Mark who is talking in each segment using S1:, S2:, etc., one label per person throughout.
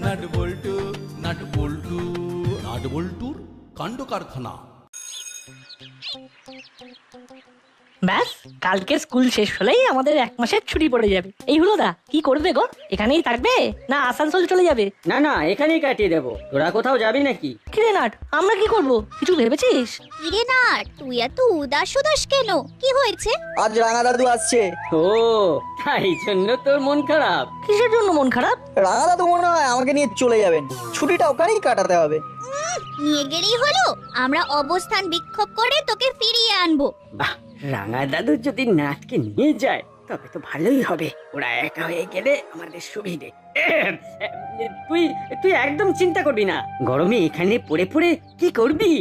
S1: Nut বল্টু nut বল্টু nut বল্টুর কাণ্ড কারখানা।
S2: ব্যাস, কালকে স্কুল শেষ হলেই আমাদের 1 মাসের ছুটি পড়ে যাবে। এই হলো দা, কি করবে গো? এখানেই থাকবে না আসানসোল চলে যাবে?
S3: না না, এখানেই কাটিয়ে দেবো। তোরা কোথাও যাবি নাকি?
S2: কিরে নাট, আমরা কি করব কিছু ভেবেছিস?
S4: কিরে নাট, তুই এত উদাস উদাস কেন? কি হয়েছে?
S5: আজ রাঙা দাদু আসছে।
S3: ও, তাই জন্য তোর মন খারাপ?
S2: কিসের জন্য মন খারাপ?
S5: রাঙা দাদু মনে হয় আমাকে নিয়ে চলে যাবেন, ছুটিটা ওখানেই কাটাতে হবে।
S4: নিয়ে গেলেই হলো, আমরা অবস্থান বিক্ষোভ করে তোকে ফিরিয়ে আনবো।
S3: বাহ, রাঙা দাদু যদি নাটকে নিয়ে যায় তবে তো ভালোই হবে। ওরা একা হয়ে গেলে আমাদের সুবিধে। তুই তুই একদম চিন্তা করবি না। গরমে এখানে পড়ে পড়ে কি করবি?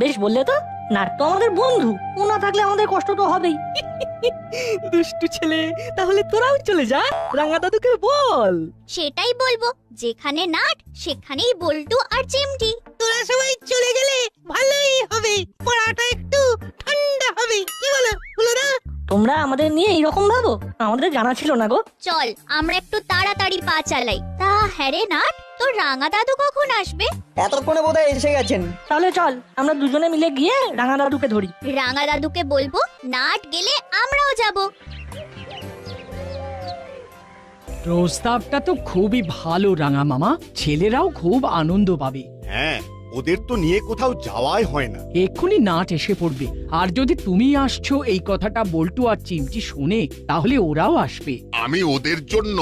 S2: বেশ বললে তো, নাট তো আমাদের বন্ধু, ও না থাকলে আমাদের কষ্ট তো হবেই।
S6: দুষ্টু ছেলে, তাহলে তোরাও চলে যা, রাঙা দাদুকে বল।
S4: সেটাই বলবো, যেখানে নাট সেখানেই বল্টু আর চিমটি।
S6: তোরা সবাই চলে গেলে ভালোই হবে, পড়াটা একটু ঠান্ডা হবে। কি বলো বলো না?
S2: তোমরা আমাদের নিয়ে এইরকম ভাবো, আমাদের জানা ছিল না গো।
S4: চল আমরা একটু তাড়াতাড়ি পা চালাই। তা হ্যাঁ রে নাট, তোর রাঙা দাদু কখন আসবে?
S5: এতক্ষণে বোধহয় এসে গেছেন।
S2: তাহলে চল আমরা দুজনে মিলে গিয়ে রাঙা দাদুকে ধরি।
S4: রাঙা দাদুকে বলবো নাট গেলে আমরাও যাব।
S7: প্রস্তাবটা তো খুবই ভালো রাঙা মামা, ছেলেরাও খুব আনন্দ পাবে।
S8: হ্যাঁ, ওদের তো নিয়ে কোথাও যাওয়াই হয় না।
S7: এক্ষুনি নাট এসে পড়বে, আর যদি তুমি আসছো এই কথাটা বল্টু আর চিমটি শোনে তাহলে ওরাও আসবে।
S9: আমি ওদের জন্য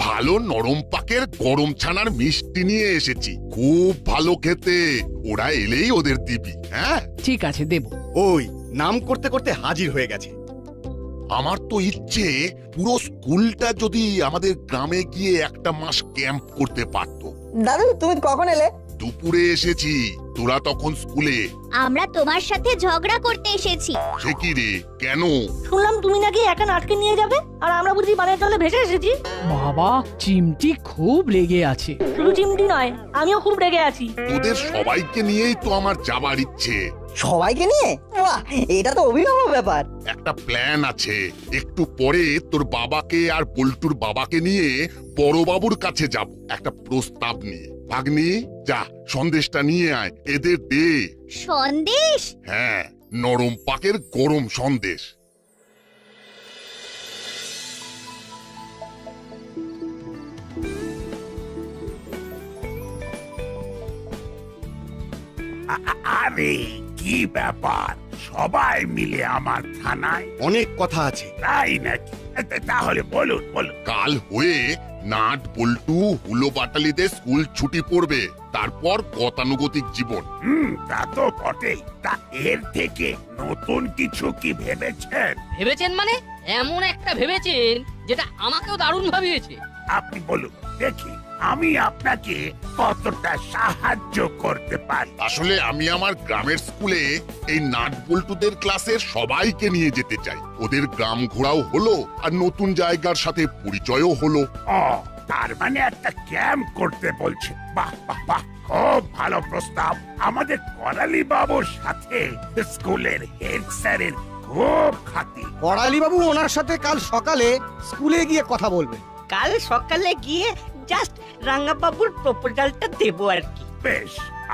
S9: ভালো নরম পাকের গরম ছানার মিষ্টি নিয়ে এসেছি, খুব ভালো খেতে। ওরা এলেই ওদের দিবি। হ্যাঁ
S7: ঠিক আছে, দেব।
S8: ওই নাম করতে করতে হাজির হয়ে গেছে।
S9: আমার তো ইচ্ছে পুরো স্কুলটা যদি আমাদের গ্রামে গিয়ে 1 মাস ক্যাম্প করতে পারতো।
S5: দাদু তুমি কখন এলে?
S9: দুপুরে এসেছি, তোরা তখন স্কুলে।
S4: আমরা তোমার সাথে ঝগড়া করতে এসেছি।
S9: সে কি রে, কেন?
S2: শুনলাম তুমি নাকি একা নাটকে নিয়ে যাবে, আর আমরা বুঝি বানের জলে ভেসে এসেছি।
S7: বাবা, চিমটি খুব রেগে আছে।
S2: শুধু চিমটি নয়, আমিও খুব রেগে আছি।
S9: তোদের সবাইকে নিয়েই তো আমার যাবার ইচ্ছে।
S5: সবাইকে নিয়ে? বাহ, এটা তো অভিনব ব্যাপার।
S9: একটা প্ল্যান আছে। একটু পরে তোর বাবাকে আর পল্টুর বাবাকে নিয়ে বড়বাবুর কাছে যাব একটা প্রস্তাব নিয়ে। ভাগ্নি, যা সন্দেশটা নিয়ে আয়, এদের দে।
S4: সন্দেশ?
S9: হ্যাঁ, নরম পাকের গরম সন্দেশ।
S10: আরে কি ব্যাপার, সবাই মিলে আমার থানায়?
S8: অনেক কথা আছে।
S10: তাই নাকি? তাহলে বলুন বলুন।
S9: কাল হয়ে নাট বল্টু হুলো বাটালিদের স্কুল ছুটি পড়বে, তারপর গতানুগতিক জীবন।
S10: তা তো বটেই। তা এর থেকে নতুন কিছু কি ভেবেছেন?
S11: ভেবেছেন মানে? এমন একটা ভেবেছেন যেটা আমাকেও দারুণ ভাবিয়েছে।
S10: আপনি বলুন দেখি, আমি আপনাকে কতটা সাহায্য করতে পারি।
S9: আসলে আমি আমার গ্রামের স্কুলে এই নাট বল্টুদের ক্লাসের সবাইকে নিয়ে যেতে চাই। ওদের গ্রাম ঘোরাও হলো আর নতুন জায়গার সাথে পরিচয়ও হলো।
S10: ও, তার মানে একটা ক্যাম্প করতে বলছে। বাহ বাহ বাহ, খুব ভালো প্রস্তাব। আমাদের করালি বাবুর সাথে স্কুলের হেড স্যারের খুব খাতি।
S8: করালি বাবু ওনার সাথে কাল সকালে স্কুলে গিয়ে কথা বলবেন।
S6: কাল সকালে গিয়ে জাস্ট রাঙা বাবুর প্রপোজালটা দেবো আর কি।
S10: বেশ,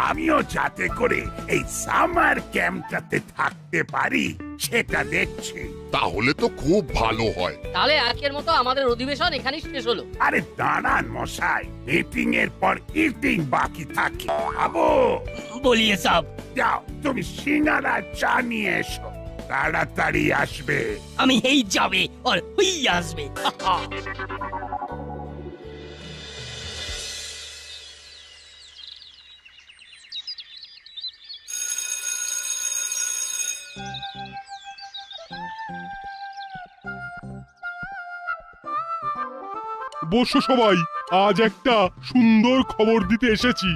S10: আমিও যাতে করে এই সামার ক্যাম্পটাতে থাকতে পারি সেটা দেখছি।
S9: তাহলে তো খুব ভালো হয়।
S11: তাহলে আজকের মতো আমাদের অধিবেশন এখানেই শেষ হলো।
S10: আরে দাঁড়ান মশাই, মিটিং এর পর ইটিং বাকি থাকে। আবো
S6: বলিয়ে সব।
S10: যাও, তুমি সিঙ্গারা চা নিয়ে এসো, তাড়াতাড়ি আসবে।
S6: আমি এই যাবে আর ওই আসবে।
S12: বসো সবাই, আজ একটা সুন্দর খবর দিতে এসেছি,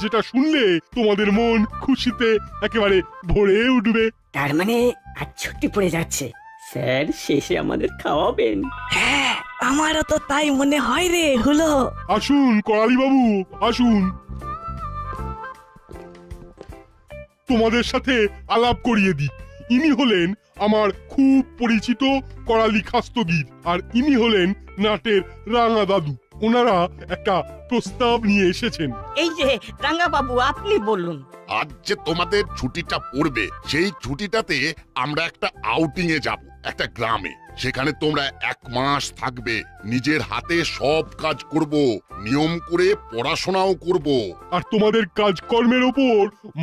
S12: যেটা শুনলে তোমাদের মন খুশিতে একেবারে ভরে উঠবে।
S3: তার মানে আজ ছুটি পড়ে যাচ্ছে, স্যার শেষে আমাদের খাওয়াবেন।
S6: হ্যাঁ, আমারও তো তাই মনে হয় রে হলো।
S12: আসুন করালি বাবু, আসুন, তোমাদের সাথে আলাপ করিয়ে দিই। ইনি হলেন আমার খুব পরিচিত করালি খাস্তগির, আর ইনি হলেন নাটের রাঙা দাদু। ওনারা একটা প্রস্তাব নিয়ে এসেছেন।
S6: এই যে রাঙ্গা বাবু, আপনি বলুন।
S9: আজ যে তোমাদের ছুটিটা পড়বে, সেই ছুটিটাতে আমরা একটা আউটিং এ যাব, একটা গ্রামে। সেখানে তোমরা 1 মাস থাকবে, নিজের হাতে সব কাজ করব, নিয়ম করে পড়াশোনাও করব।
S12: আর তোমাদের কাজকর্মের ওপর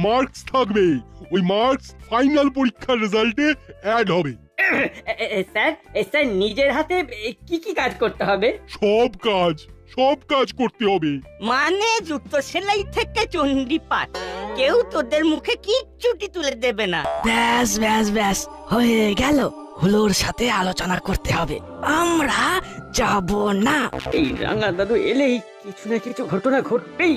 S12: মার্কস থাকবে। ওই মার্কস ফাইনাল পরীক্ষার রেজাল্টে অ্যাড হবে।
S3: স্যার নিজের হাতে কি কি কাজ করতে হবে?
S12: সব কাজ করতে হবে।
S6: মানে জুতো সেলাই থেকে চণ্ডী পাঠ, কেউ তোদের মুখে কিচ্ছুটি তুলে দেবে না।
S2: ব্যাস ব্যাস ব্যাস, হয়ে গেল। হুলোর সাথে আলোচনা করতে হবে, আমরা যাব না।
S3: এই রাঙা দাদু এলেই কিছু না কিছু ঘটনা ঘটবেই।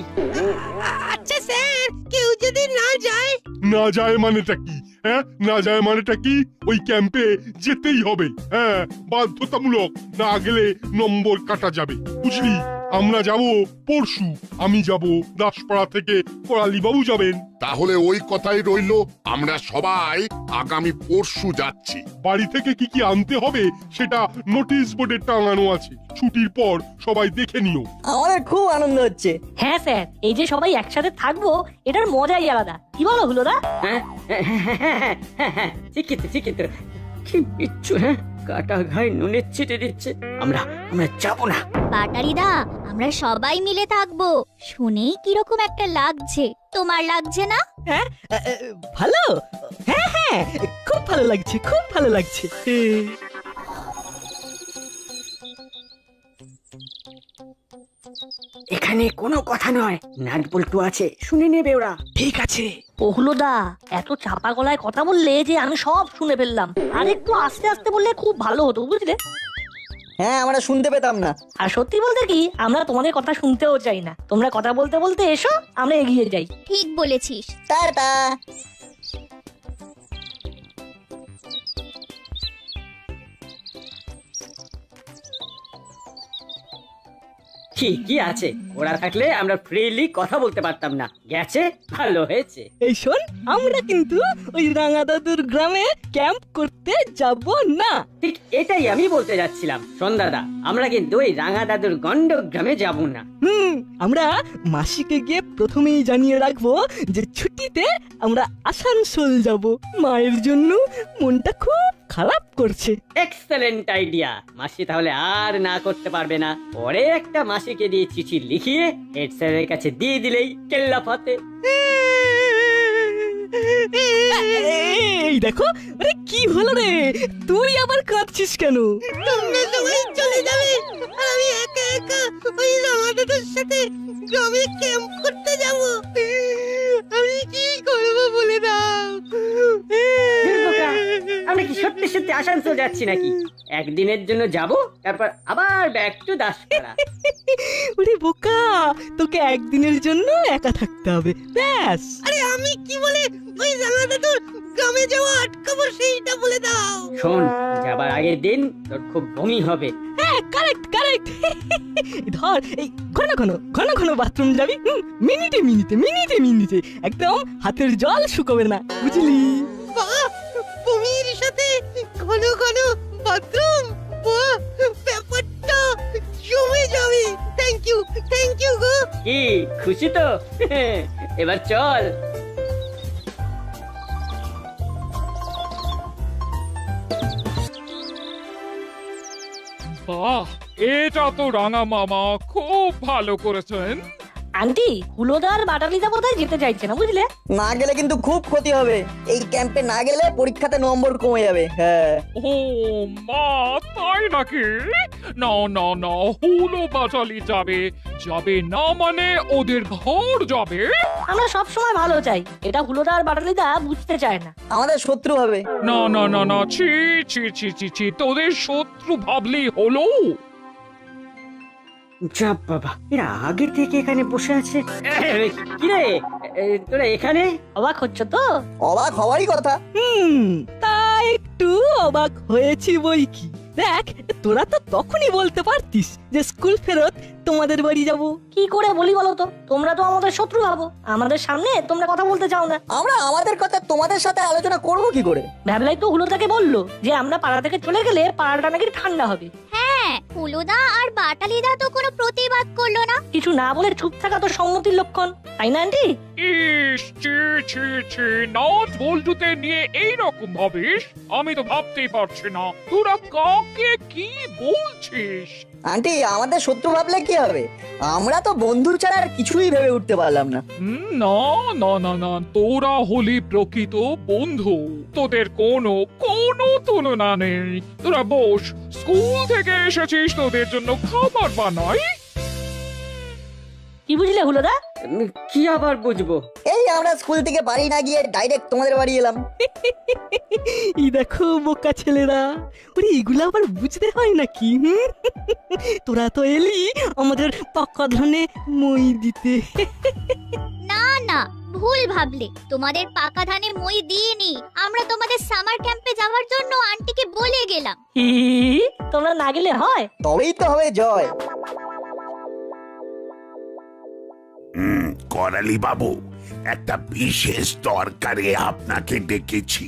S6: আচ্ছা স্যার, কেউ যদি না যায়?
S12: না যায় মানেটা কি? হ্যাঁ, না যায় মানেটা কি? ওই ক্যাম্পে যেতেই হবে। হ্যাঁ, বাধ্যতামূলক। না গেলে নম্বর কাটা যাবে, বুঝলি? আমরা যাব পরশু। আমি যাব দাসপাড়া থেকে, করালি বাবু যাবেন।
S9: তাহলে ওই কথাই রইল, আমরা সবাই আগামী পরশু যাচ্ছি।
S12: বাড়ি থেকে কি কি আনতে হবে সেটা নোটিশ বোর্ডে টাঙানো আছে। ছুটির পর সবাই দেখে নিও।
S5: আমাদের খুব আনন্দ হচ্ছে।
S2: হ্যাঁ স্যার, এই যে সবাই একসাথে থাকবো, এটার মজাই আলাদা। কি বলো হুলোদা?
S3: ঠিকই তো। কি বিচ্ছু, হ্যাঁ, কাটা ঘায়ে নুনের ছিটে দিচ্ছে। আমরা যাবো না।
S4: বাটালিদা, আমরা সবাই মিলে থাকবো। শুনেই কিরকম একটা লাগছে, তোমার লাগছে না?
S6: ভালো, হ্যাঁ, খুব ভালো লাগছে, খুব ভালো লাগছে।
S3: এখানে কোনো কথা নয়, নাট বল্টু আছে, শুনে নেবে ওরা।
S2: ঠিক আছে। ও হুলোদা, এত চাপা গলায় কথা বললে যে আমি সব শুনে ফেললাম। আর একটু আস্তে আস্তে বললে খুব ভালো হতো, বুঝলে?
S5: হ্যাঁ, আমরা শুনতে পেতাম না।
S2: আর সত্যি বলতে কি, আমরা তোমাদের কথা শুনতেও চাই না। তোমরা কথা বলতে বলতে এসো, আমরা এগিয়ে যাই।
S4: ঠিক বলেছিস।
S5: টাটা।
S3: ঠিকই আছে, ওরা থাকলে আমরা ফ্রিলি কথা বলতে পারতাম না। গেছে, ভালো হয়েছে।
S6: এই শোন, আমরা কিন্তু ওই রাঙা দাদুর গ্রামে ক্যাম্প করতে যাব না।
S3: ঠিক এটাই আমি বলতে যাচ্ছিলাম। সন্ধ্যাদা, আমরা কিন্তু ওই রাঙা দাদুর গন্ড গ্রামে যাব না।
S6: আমরা মাসিকে গিয়ে প্রথমেই জানিয়ে রাখবো যে ছুটিতে আমরা আসানসোল যাব। মায়ের জন্য মনটা খুব খারাপ করছে।
S3: Excellent idea. মাসি তাহলে আর না করতে পারবে না। পরে একটা মাসিকে দিয়ে চিঠি লিখিয়ে হেড স্যারের কাছে দিয়ে দিলেই কেল্লা ফাতে।
S6: এই দেখো, আরে কি হলো রে? তুই আবার কাঁদছিস কেন? তোমরা সবাই চলে যাবে, আমি একা একা ওই রাঙা দাদুর সাথে গ্রামে ক্যাম্প করতে যাব। আমি কি করব বলে দাও।
S3: আমরা কি সত্যি সত্যি আসানসোল যাচ্ছি নাকি? একদিনের জন্য যাব, তারপর আবার ব্যাক টু দাসপাড়া।
S6: ওরে বোকা, তোকে একদিনের জন্য একা থাকতে হবে, ব্যাস। আরে আমি কি বলে ওই রাঙা দাদুর গ্রামে যাওয়া আটকাবো সেইটা বলে দাও।
S3: শোন, যাবার আগের দিন তোর খুব বমি হবে।
S6: হ্যাঁ, কারেক্ট। ধর, এই ঘন ঘন বাথরুম যাবি, মিনিটে একদম হাতের জল শুকোবে না, বুঝলি? বমির সাথে ঘন ঘন বাথরুম, ব্যাপারটা জমে যাবে। থ্যাংক ইউ গো।
S3: কি খুশি তো? এবার চল।
S13: বাহ, এটা তো রাঙা মামা খুব ভালো করেছেন।
S2: আন্টি, হুলোদা আর বাটালিদা বোধহয় যেতে চাইছে না, বুঝলে?
S5: না গেলে কিন্তু খুব ক্ষতি হবে। এই ক্যাম্পে না গেলে পরীক্ষাতে নম্বর কমে যাবে। হ্যাঁ।
S13: ও মা, তাই নাকি? না, হুলো বাটালি যাবে না মানে ওদের ঘর যাবে।
S2: আমরা সব সময় ভালো চাই, এটা হুলোদা আর বাটালিদা বুঝতে চায় না।
S5: আমাদের শত্রু হবে।
S13: না, ছি, তোদের শত্রু ভাবলেই হলো।
S3: যা বাবা, এরা আগে থেকে এখানে বসে আছে। কিরে, তোরা এখানে?
S2: অবাক হচ্ছ তো?
S5: অবাক হওয়ারই কথা।
S6: তা একটু অবাক হয়েছি বই কি। দেখ তোরা তো তখনই বলতে পারতিস যে স্কুল ফেরত তোমাদের বাড়ি যাব।
S2: কি করে বলি বলো তো? তোমরা তো আমাদের শত্রু ভাবো, আমাদের সামনে তোমরা কথা বলতে চাও না।
S5: আমরা আমাদের কথা তোমাদের সাথে আলোচনা করব কি করে?
S2: ভ্যাবলাই তো হুলোদাকে বললো যে আমরা পাড়া থেকে চলে গেলে পাড়াটা নাকি ঠান্ডা হবে।
S4: হ্যাঁ, হুলুদা আর বাটালিদা তো কোনো প্রতিবাদ করলো না।
S2: কিছু না বলে চুপ থাকা তো সম্মতির লক্ষণ, তাই না আন্টি?
S13: ইস, ছি ছি ছি, নাট বল্টুতে নিয়ে এইরকম ভাবিস? আমি তো ভাবতেই পারছি না তোরা কাকে কি বলছিস।
S5: আন্টি, আমাদের শত্রু ভাবলে কি হবে? আমরা তো বন্ধু ছাড়া আর কিছুই ভেবে উঠতে পারলাম না।
S13: না না না না, তোরা হলি প্রকৃত বন্ধু, তোদের কোনো কোনো তুলনা নেই। তোরা বস, স্কুল থেকে এসেছিস, তোদের জন্য খাবার বানাই।
S2: কি বুঝলে হুলোদা?
S3: কি আবার বুঝবো?
S5: এই আমরা স্কুল থেকে বাড়ি না গিয়ে ডাইরেক্ট তোমাদের বাড়ি এলাম।
S6: এই দেখো বোকা ছেলেরা, ওরে এগুলো আবার বুঝতে হয় নাকি? তোরা তো এলি আমাদের পাকা ধানে মই দিতে।
S4: না না, ভুল ভাবলে। তোমাদের পাকা ধানে মই দিইনি, আমরা তোমাদের সামার ক্যাম্পে যাওয়ার জন্য আন্টিকে বলে গেলাম।
S2: তোমরা না গেলে হয়?
S5: তবেই তো হবে জয়।
S10: করালি বাবু, একটা বিশেষ দরকারে আপনাকে ডেকেছি।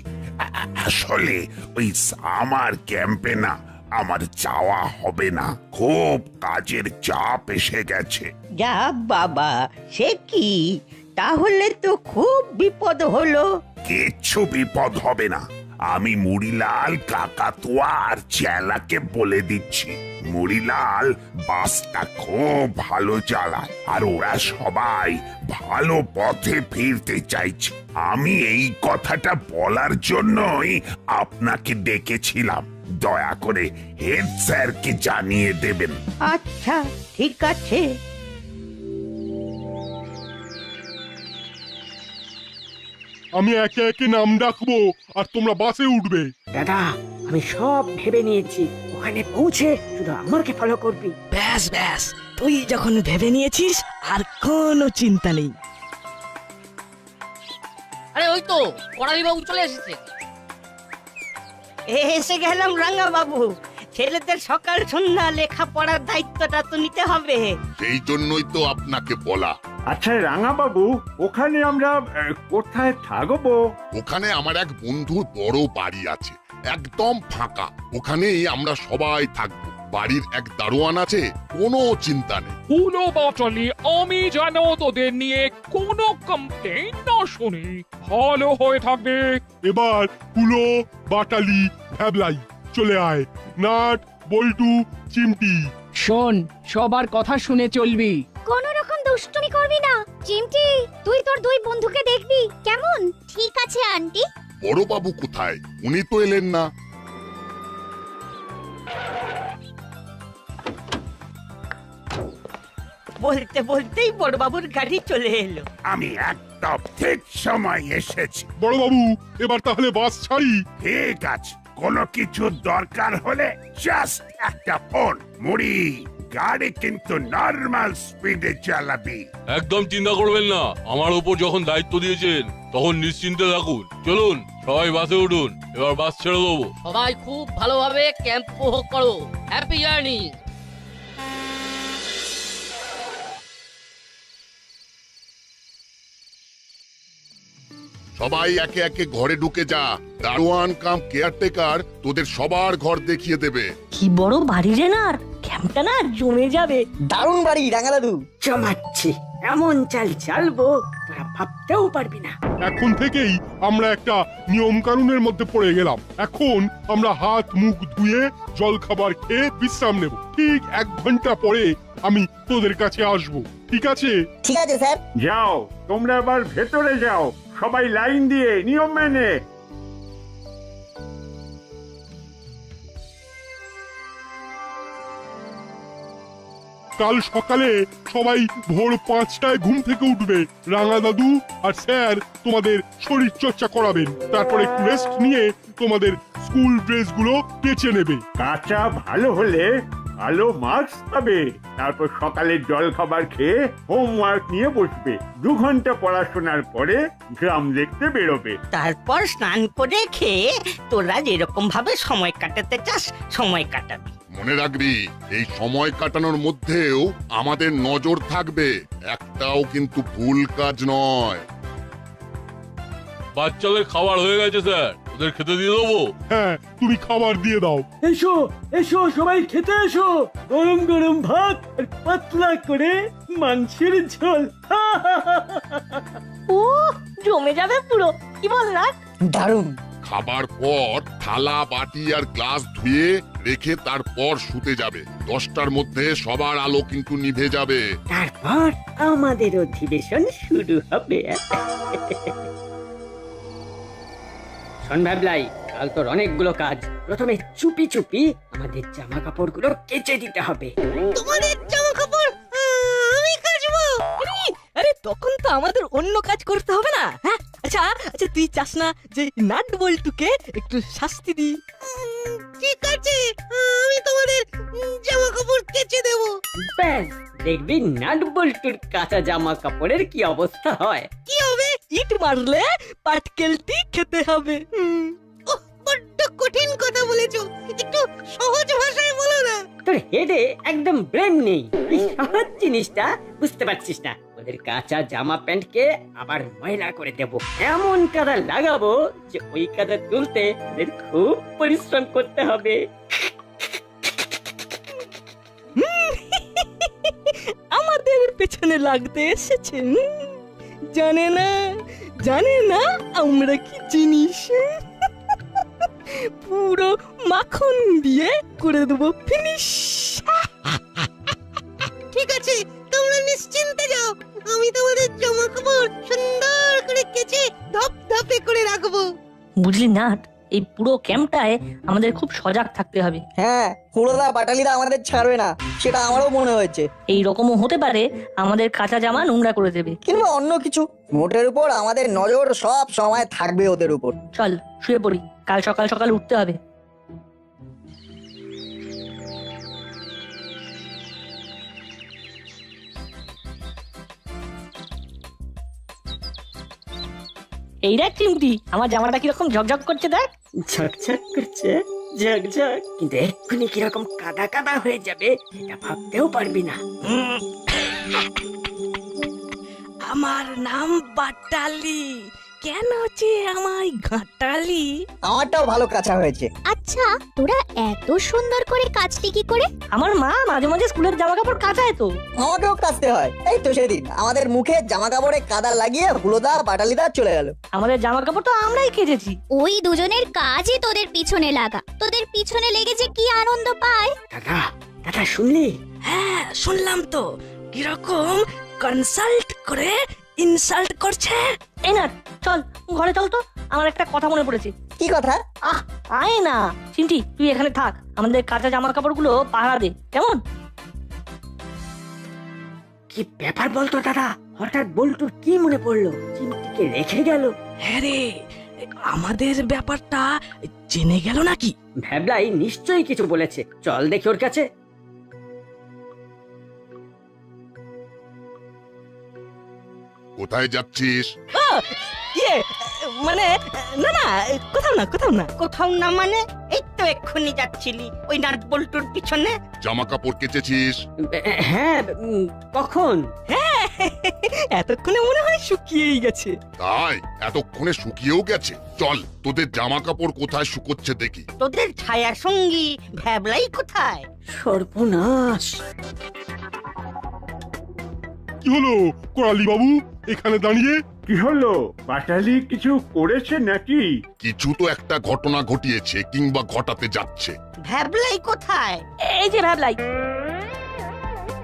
S10: আসলে ওই সামার ক্যাম্পে না আমার যাওয়া হবে না, খুব কাজের চাপ এসে গেছে।
S14: যা বাবা, সে কি? তাহলে তো খুব বিপদ হলো।
S10: কিচ্ছু বিপদ হবে না, আমি মুড়িলাল, কাকাতুয়া আর চেলাকে বলে দিচ্ছি। মুড়িলাল বাসটা খুব ভালো চালায় আর ওরা সবাই ভালো পথে ফিরতে চাইছে। আমি এই কথাটা বলার জন্যই আপনাকে ডেকেছিলাম। দয়া করে হেড স্যারকে জানিয়ে দেবেন।
S14: আচ্ছা, ঠিক আছে।
S12: আমি একে একে নাম ডাকবো আর তোমরা বাসে উঠবে।
S3: দাদা, আমি সব ভেবে নিয়েছি, ওখানে পৌঁছে শুধু আমাকে ফলো করবি।
S6: ব্যাস ব্যাস, তুই যখন ভেবে নিয়েছিস আর কোনো চিন্তা নেই।
S11: আরে ওই তো করালি বাবু চলে এসেছে।
S14: এসে গেলাম রাঙা বাবু। ছেলেদের সকাল সন্ধ্যা লেখাপড়ার দায়িত্বটা তো নিতে হবে।
S9: সেই জন্যই তো আপনাকে বলা।
S15: আচ্ছা রাঙা বাবু, ওখানে আমরা কোথায় থাকবো?
S9: ওখানে আমার এক বন্ধুর বড় বাড়ি আছে, একদম ফাঁকা। ওখানেই আমরা সবাই থাকবো। বাড়ির এক দারোয়ান আছে, কোনো চিন্তা নেই।
S13: হুলো বাটালি, আমি যেন তোদের নিয়ে কোনো কমপ্লেন না শুনি, ভালো হয়ে থাকবে।
S12: এবার হুলো, বাটালি, ভ্যাবলাই চলে আয়। নাট, বল্টু, চিমটি।
S7: শোন, সবার কথা শুনে চলবি।
S4: কোন রকম দুষ্টুমি করবি না। চিমটি, তুই তোর দুই বন্ধুকে দেখবি কেমন? ঠিক আছে আন্টি।
S9: বড় বাবু কোথায়? উনি তো এলেন না।
S14: বলতে বলতেই বড়বাবুর গাড়ি চলে এলো।
S10: আমি একদম ঠিক সময় এসেছি।
S12: বড় বাবু, এবার তাহলে বাস ছাড়ি?
S10: ঠিক আছে, কোনো কিছু দরকার হলে জাস্ট একটা ফোন। মুড়ি, গাড়ি কিন্তু নরমাল স্পিডে চালাবি।
S16: একদম চিন্তা করবেন না, আমার উপর যখন দায়িত্ব দিয়েছেন তখন নিশ্চিন্তে থাকুন। চলুন সবাই বাসে উঠুন, এবার বাস ছেড়ে দেবো।
S11: সবাই খুব ভালোভাবে ক্যাম্প উপভোগ করো। Happy journey.
S9: সবাই একে একে ঘরে ঢুকে যা। দারোয়ান কাম কেয়ারটেকার তোদের সবার ঘর দেখিয়ে দেবে।
S2: কি বড় বাড়ি রে না, ক্যাম্পটা না জমে যাবে।
S5: দারুণ বাড়ি রাঙা দাদু।
S3: জমাচ্ছি, এমন চাল চালবো তোরা ভাবতেও পারবি না।
S12: এখন থেকেই আমরা একটা নিয়ম কানুনের মধ্যে পড়ে গেলাম। এখন আমরা হাত মুখ ধুয়ে জল খাবার খেয়ে বিশ্রাম নেব। ঠিক 1 ঘন্টা পরে আমি তোদের কাছে আসব, ঠিক আছে?
S5: ঠিক আছে স্যার।
S15: যাও, তোমরা আবার ভেতরে যাও, সবাই লাইন দিয়ে নিয়ম মেনে।
S12: কাল সকালে সবাই ভোর 5টায় ঘুম থেকে উঠবে। রাঙা দাদু আর স্যার তোমাদের শরীর চর্চা করাবেন, তারপর একটু রেস্ট নিয়ে তোমাদের স্কুল ড্রেসগুলো কেচে নেবে।
S15: কাঁচা ভালো হলে ভালো মার্কস পাবে। তারপর সকালে জল খাবার খেয়ে হোমওয়ার্ক নিয়ে বসবে। 2 ঘন্টা পড়াশোনার পরে গ্রাম দেখতে বেরোবে।
S14: তারপর স্নান করে খেয়ে তোরা যেরকম ভাবে সময় কাটাতে চাস সময় কাটাবি।
S9: মনে রাখবি, এই সময় কাটানোর মধ্যেও আমাদের নজর থাকবে, একটাও কিন্তু ভুল কাজ নয়।
S16: বাচ্চাদের খাবার হয়ে গেছে স্যার, ওদের খেতে দিয়ে দেবো।
S12: হ্যাঁ, তুমি খাবার দিয়ে দাও।
S17: এসো এসো সবাই খেতে এসো, গরম গরম ভাত আর পাতলা করে মাংসের ঝোল।
S2: ও জমে যাবে পুরো, কি বল না?
S5: দারুণ।
S9: খাবার পর থালা বাটি আর গ্লাস ধুয়ে রেখে তারপর শুতে যাবে। 10টার মধ্যে সবার আলো কিন্তু নিভে যাবে।
S3: তারপর আমাদের অধিবেশন শুরু হবে। শোন ভাবলাই, কাল তোর অনেকগুলো কাজ। প্রথমে চুপি চুপি আমাদের জামা কাপড়গুলো কেচে দিতে হবে।
S6: তোমাদের জামা কাপড় আমি কাচবো? আরে তখন তো আমাদের অন্য কাজ করতে হবে না? হ্যাঁ, আচ্ছা আচ্ছা, তুই চাস না যে নাট বল্টুকে একটু শাস্তি দি? ঠিক আছে, আমি তোমাদের জামা কাপড় কেচে দেবো।
S3: ব্যাস, দেখবি নাট বল্টুর কাঁচা জামা কাপড়ের কি অবস্থা হয়।
S6: কি হবে? ইট মারলে পাটকেলটি খেতে হবে। বড্ড কঠিন কথা বলেছো, একটু সহজ ভাষায় বলো না।
S3: তোর হেডে একদম ব্রেন নেই, এই সহজ জিনিসটা বুঝতে পারছিস না। ওদের কাঁচা জামা প্যান্টকে আবার ময়লা করে দেব, এমন কাদা লাগাবো যে ওই কাদা তুলতে ওদের খুব পরিশ্রম করতে হবে।
S6: আমাদের পেছনে লাগতে এসেছে, জানে না আমরা কি জিনিস। পুরো মাখন দিয়ে করে দেবো ফিনিশ। ঠিক আছে, তোমরা নিশ্চিন্তে যাও, আমি তোমাদের জামা কাপড় সুন্দর করে কেচে ধপধপে করে রাখবো।
S2: বুঝলি না, এই পুরো ক্যাম্পটায় আমাদের খুব সজাগ থাকতে হবে।
S5: হ্যাঁ, হুড়োদা বাটালিরা আমাদের ছাড়বে না, সেটা আমারও মনে হয়েছে।
S2: এই রকমও হতে পারে আমাদের কাঁচা জামা নোংরা করে দেবে,
S5: কিংবা অন্য কিছু। মোটের উপর আমাদের নজর সব সময় থাকবে ওদের উপর।
S2: চল শুয়ে পড়ি, কাল সকাল সকাল উঠতে হবে। এই দেখ চিমটি, আমার জামাটা কিরকম ঝকঝক করছে দেখ।
S3: ঝকঝক করছে, ঝকঝক, কিন্তু এক্ষুনি কিরকম কাদা কাদা হয়ে যাবে এটা ভাবতেও পারবি না।
S6: আমার নাম বাটালি, কেন যে আমায় ঘাটালি?
S5: আমারটাও ভালো কাঁচা হয়েছে।
S4: আচ্ছা, তোরা এত সুন্দর করে কাচলি কি করে?
S2: আমার মা মাঝে মাঝে স্কুলের জামা কাপড় কাচায় তো।
S5: আমাকেও কাচতে হয়। এই তো সেদিন আমাদের মুখে জামা কাপড়ে কাদা লাগিয়ে হুলোদা বাটালিদা চলে গেল।
S2: আমাদের জামা কাপড় তো আমরাই কেচেছি।
S4: ওই দুজনের কাজই তোদের পিছনে লাগা, তোদের পিছনে লেগে যে কি আনন্দ পায়।
S3: দাদা শুনলি?
S6: হ্যাঁ শুনলাম তো, কিরকম কনসাল্ট করে ইনসাল্ট করছে।
S2: এই না, চল ঘরে চল তো, আমার একটা কথা মনে পড়েছে।
S5: কি কথা?
S2: আয় না চিমটি, তুই এখানে থাক, আমাদের কাঁচা জামা কাপড়গুলো পাহারা দে, কেমন?
S3: কি ব্যাপার বলতো দাদা, হঠাৎ বল্টুর কি মনে পড়লো? চিমটিকে রেখে গেল।
S6: হ্যাঁ রে, আমাদের ব্যাপারটা জেনে গেল নাকি?
S3: ভ্যাবলাই নিশ্চয়ই কিছু বলেছে, চল দেখি ওর কাছে।
S9: কোথায় যাচ্ছিস?
S6: ইয়ে মানে না, কোথাও না মানে এই তো এক্ষুনি যাচ্ছিলি ওই নাট বল্টুর পিছনে।
S9: জামা কাপড় কেচেছিস?
S3: হ্যাঁ, কখন?
S6: হ্যাঁ, এতক্ষণে মনে হয় শুকিয়েই গেছে।
S9: তাই? এতক্ষণে শুকিয়েও গেছে? চল তোদের জামা কাপড় কোথায় শুকোচ্ছে দেখি।
S14: তোদের ছায়া সঙ্গী ভ্যাবলাই কোথায়?
S3: সর্বনাশ!
S12: কি হলো কোরালি বাবু, এখানে দাঁড়িয়ে?
S15: কি হলো, বাটালি কিছু করেছে নাকি?
S9: কিছু তো একটা ঘটনা ঘটিয়েছে কিংবা ঘটাতে যাচ্ছে।
S14: ভ্যাবলাই কোথায়?
S2: এই যে ভ্যাবলাই।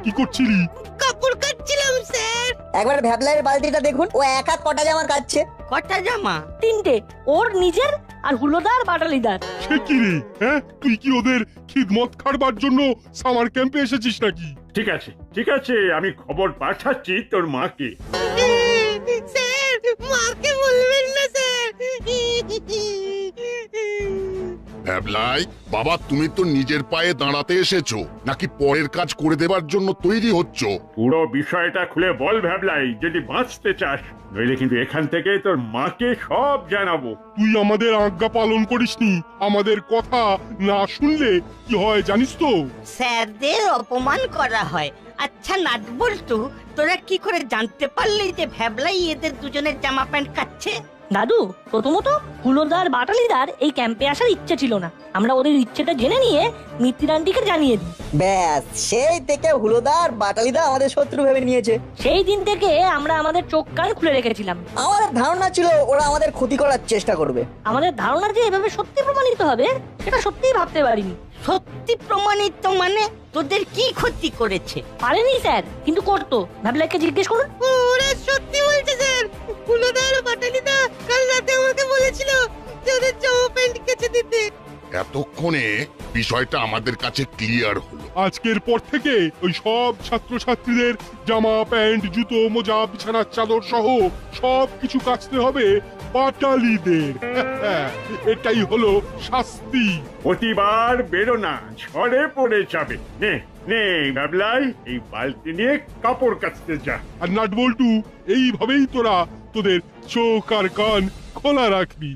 S12: কি করছিলি?
S6: কাপড় কাচ্ছিলাম স্যার।
S5: একবার ভ্যাবলাইয়ের বালতিটা দেখুন, ও একা কটা জামা কাচ্ছে?
S14: কটা জামা?
S2: 3টে, ওর নিজের আর হুলোদার বাটালিদার।
S12: সে কি রে, হ্যাঁ তুই কি ওদের খিদমত খাবার জন্য সামার ক্যাম্পে এসেছিস নাকি?
S15: ঠিক আছে, আমি খবর পাঠাচ্ছি তোর মাকে।
S6: স্যার, মাকে বলবেন না স্যার।
S9: ভ্যাবলাই, বাবা তুমি তো নিজের পায়ে দাঁড়াতে এসেছো নাকি পরের কাজ করে দেবার জন্য তৈরি হচ্ছ?
S15: পুরো বিষয়টা খুলে বল ভ্যাবলাই, যদি বাঁচতে চাস, নইলে কিন্তু এখান থেকে তোর মাকে সব জানাবো।
S12: তুই আমাদের আজ্ঞা পালন করিসনি, আমাদের কথা না শুনলে কি হয় জানিস তো?
S14: স্যারদের অপমান করা হয়। আচ্ছা নাটবল্টু, তোরা কি করে জানতে পারলি যে ভ্যাবলাই এদের দুজনের জামা প্যান্ট কাচ্ছে?
S2: দাদু, প্রথমত হুলোদার বাটালিদার এই ক্যাম্পে আসার ইচ্ছে ছিল না। আমরা ওদের ইচ্ছেটা জেনে নিয়ে মিত্তির আন্টিকে জানিয়ে দিই।
S5: ব্যাস, সেই থেকে হুলোদার বাটালিদা আমাদের শত্রু ভেবে নিয়েছে।
S2: সেই দিন থেকে আমরা আমাদের চোখ কান খুলে রেখেছিলাম।
S5: আমাদের ধারণা ছিল ওরা আমাদের ক্ষতি করার চেষ্টা করবে।
S2: আমাদের ধারণা যে এভাবে সত্যি প্রমাণিত হবে সেটা সত্যিই ভাবতে পারিনি।
S14: সত্যি প্রমাণিত মানে? তোদের কি ক্ষতি করেছে?
S2: পারেনি স্যার, কিন্তু করতো। ভাবলাকে জিজ্ঞেস করুন।
S6: ওরা সত্যি বলছে স্যার। হুলোদার বাটালিদা কাল রাতে আমাকে বলেছিল যে ওদের জামা প্যান্ট কেচে দিতে।
S9: এতক্ষণে বিষয়টা আমাদের কাছে ক্লিয়ার হলো।
S12: আজকের পর থেকে ওই সব ছাত্রছাত্রীদের জামা প্যান্ট, জুতো, মোজা, বিছানার চাদর সহ সব কিছু কাচতে হবে বাটালিদের। এটাই হলো শাস্তি।
S15: প্রতিবার বেরো না, ঝড়ে পড়ে যাবে। নে নে ভ্যাবলাই, এই বালতি নিয়ে কাপড় কাচতে যা।
S12: আর নাটবল্টু, এইভাবেই তোরা তোদের চোখ আর কান খোলা রাখবি।